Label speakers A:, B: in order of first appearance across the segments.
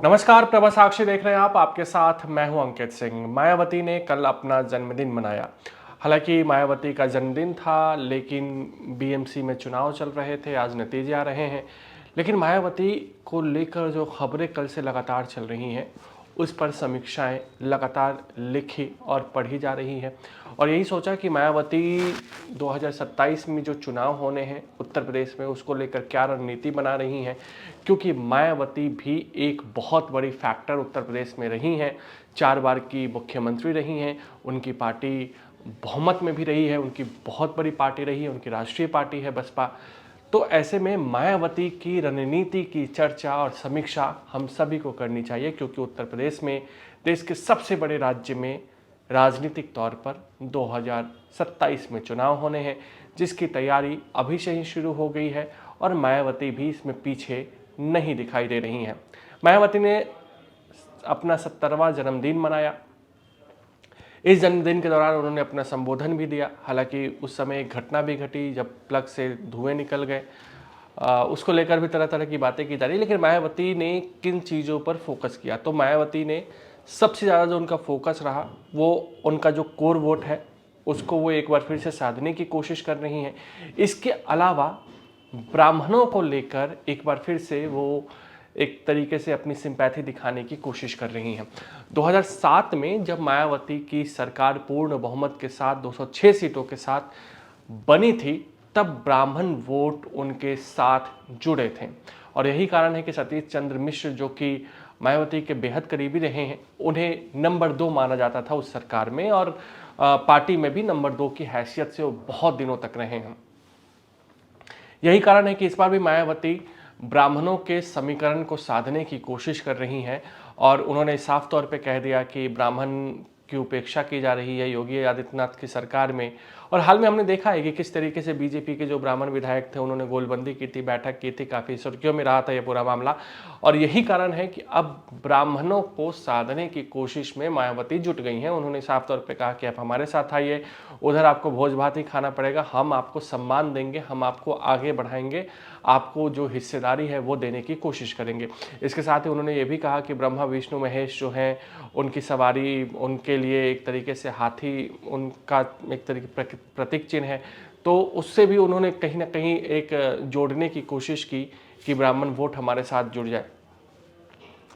A: नमस्कार, प्रभा साक्षी देख रहे हैं आप। आपके साथ मैं हूं अंकित सिंह। मायावती ने कल अपना जन्मदिन मनाया। हालांकि मायावती का जन्मदिन था, लेकिन बीएमसी में चुनाव चल रहे थे, आज नतीजे आ रहे हैं। लेकिन मायावती को लेकर जो खबरें कल से लगातार चल रही हैं, उस पर समीक्षाएं लगातार लिखी और पढ़ी जा रही है। और यही सोचा कि मायावती 2027 में जो चुनाव होने हैं उत्तर प्रदेश में, उसको लेकर क्या रणनीति बना रही हैं, क्योंकि मायावती भी एक बहुत बड़ी फैक्टर उत्तर प्रदेश में रही हैं। 4 बार की मुख्यमंत्री रही हैं, उनकी पार्टी बहुमत में भी रही है, उनकी बहुत बड़ी पार्टी रही है, उनकी राष्ट्रीय पार्टी है बसपा। तो ऐसे में मायावती की रणनीति की चर्चा और समीक्षा हम सभी को करनी चाहिए, क्योंकि उत्तर प्रदेश में देश के सबसे बड़े राज्य में राजनीतिक तौर पर 2027 में चुनाव होने हैं, जिसकी तैयारी अभी से ही शुरू हो गई है और मायावती भी इसमें पीछे नहीं दिखाई दे रही हैं। मायावती ने अपना 70वां जन्मदिन मनाया। इस जन्मदिन के दौरान उन्होंने अपना संबोधन भी दिया। हालांकि उस समय एक घटना भी घटी जब प्लग से धुएं निकल गए, उसको लेकर भी तरह तरह की बातें की जा रही। लेकिन मायावती ने किन चीज़ों पर फोकस किया, तो मायावती ने सबसे ज़्यादा जो उनका फोकस रहा वो उनका जो कोर वोट है उसको वो एक बार फिर से साधने की कोशिश कर रही हैं। इसके अलावा ब्राह्मणों को लेकर एक बार फिर से वो एक तरीके से अपनी सिंपैथी दिखाने की कोशिश कर रही हैं। 2007 में जब मायावती की सरकार पूर्ण बहुमत के साथ 206 सीटों के साथ बनी थी, तब ब्राह्मण वोट उनके साथ जुड़े थे। और यही कारण है कि सतीश चंद्र मिश्र, जो कि मायावती के बेहद करीबी रहे हैं, उन्हें नंबर 2 माना जाता था उस सरकार में, और पार्टी में भी नंबर 2 की हैसियत से वो बहुत दिनों तक रहे हैं। यही कारण है कि इस बार भी मायावती ब्राह्मणों के समीकरण को साधने की कोशिश कर रही हैं, और उन्होंने साफ तौर पे कह दिया कि ब्राह्मण की उपेक्षा की जा रही है योगी आदित्यनाथ की सरकार में। और हाल में हमने देखा है कि किस तरीके से बीजेपी के जो ब्राह्मण विधायक थे उन्होंने गोलबंदी की थी, बैठक की थी, काफ़ी सुर्खियों में रहा था ये पूरा मामला। और यही कारण है कि अब ब्राह्मणों को साधने की कोशिश में मायावती जुट गई हैं। उन्होंने साफ तौर पर कहा कि आप हमारे साथ आइए, उधर आपको भोज भात ही खाना पड़ेगा, हम आपको सम्मान देंगे, हम आपको आगे बढ़ाएंगे, आपको जो हिस्सेदारी है वो देने की कोशिश करेंगे। इसके साथ ही उन्होंने ये भी कहा कि ब्रह्मा विष्णु महेश जो हैं, उनकी सवारी उनके लिए एक तरीके से हाथी उनका एक तरीके प्रतीक चिन्ह है। तो उससे भी उन्होंने कहीं ना कहीं एक जोड़ने की कोशिश की कि ब्राह्मण वोट हमारे साथ जुड़ जाए।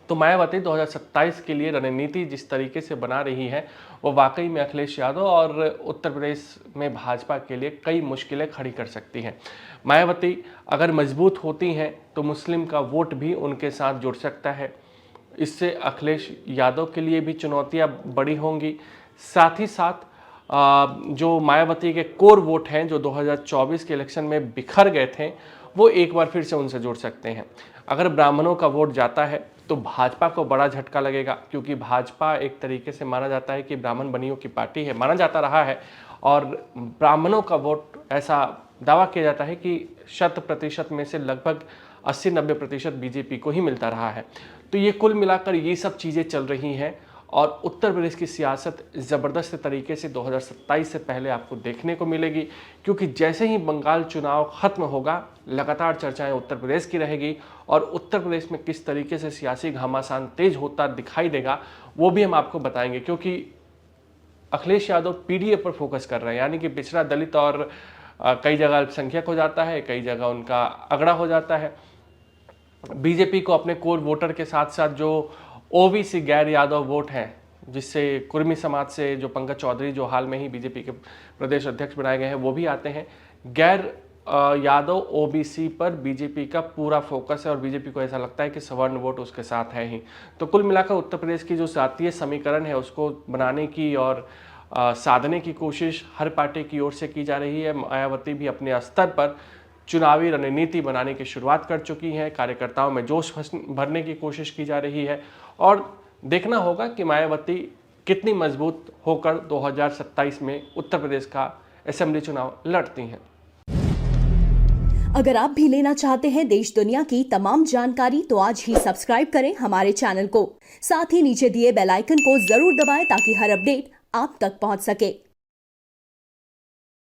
A: तो मायावती 2027 के लिए रणनीति जिस तरीके से बना रही है, वो वाकई में अखिलेश यादव और उत्तर प्रदेश में भाजपा के लिए कई मुश्किलें खड़ी कर सकती हैं। मायावती अगर मजबूत होती हैं तो मुस्लिम का वोट भी उनके साथ जुड़ सकता है। इससे अखिलेश यादव के लिए भी चुनौतियां बड़ी होंगी। साथ ही साथ जो मायावती के कोर वोट हैं, जो 2024 के इलेक्शन में बिखर गए थे, वो एक बार फिर से उनसे जुड़ सकते हैं। अगर ब्राह्मणों का वोट जाता है तो भाजपा को बड़ा झटका लगेगा, क्योंकि भाजपा एक तरीके से माना जाता है कि ब्राह्मण बनियों की पार्टी है, माना जाता रहा है। और ब्राह्मणों का वोट, ऐसा दावा किया जाता है कि 100% में से लगभग 80-90% बीजेपी को ही मिलता रहा है। तो ये कुल मिलाकर ये सब चीज़ें चल रही हैं, और उत्तर प्रदेश की सियासत ज़बरदस्त तरीके से 2027 से पहले आपको देखने को मिलेगी, क्योंकि जैसे ही बंगाल चुनाव खत्म होगा, लगातार चर्चाएं उत्तर प्रदेश की रहेगी। और उत्तर प्रदेश में किस तरीके से सियासी घमासान तेज होता दिखाई देगा, वो भी हम आपको बताएंगे, क्योंकि अखिलेश यादव पीडीए पर फोकस कर रहे हैं, यानी कि पिछड़ा दलित और कई जगह अल्पसंख्यक हो जाता है, कई जगह उनका अगड़ा हो जाता है। बीजेपी को अपने कोर वोटर के साथ साथ जो ओबीसी गैर यादव वोट है, जिससे कुर्मी समाज से जो पंकज चौधरी, जो हाल में ही बीजेपी के प्रदेश अध्यक्ष बनाए गए हैं, वो भी आते हैं। गैर यादव ओबीसी पर बीजेपी का पूरा फोकस है, और बीजेपी को ऐसा लगता है कि सवर्ण वोट उसके साथ है ही। तो कुल मिलाकर उत्तर प्रदेश की जो जातीय समीकरण है उसको बनाने की और साधने की कोशिश हर पार्टी की ओर से की जा रही है। मायावती भी अपने स्तर पर चुनावी रणनीति बनाने की शुरुआत कर चुकी हैं, कार्यकर्ताओं में जोश भरने की कोशिश की जा रही है, और देखना होगा कि मायावती कितनी मजबूत होकर 2027 में उत्तर प्रदेश का असेंबली चुनाव लड़ती हैं।
B: अगर आप भी लेना चाहते हैं देश दुनिया की तमाम जानकारी, तो आज ही सब्सक्राइब करें हमारे चैनल को। साथ ही नीचे दिए बेल आइकन को जरूर दबाएं ताकि हर अपडेट आप तक पहुंच सके।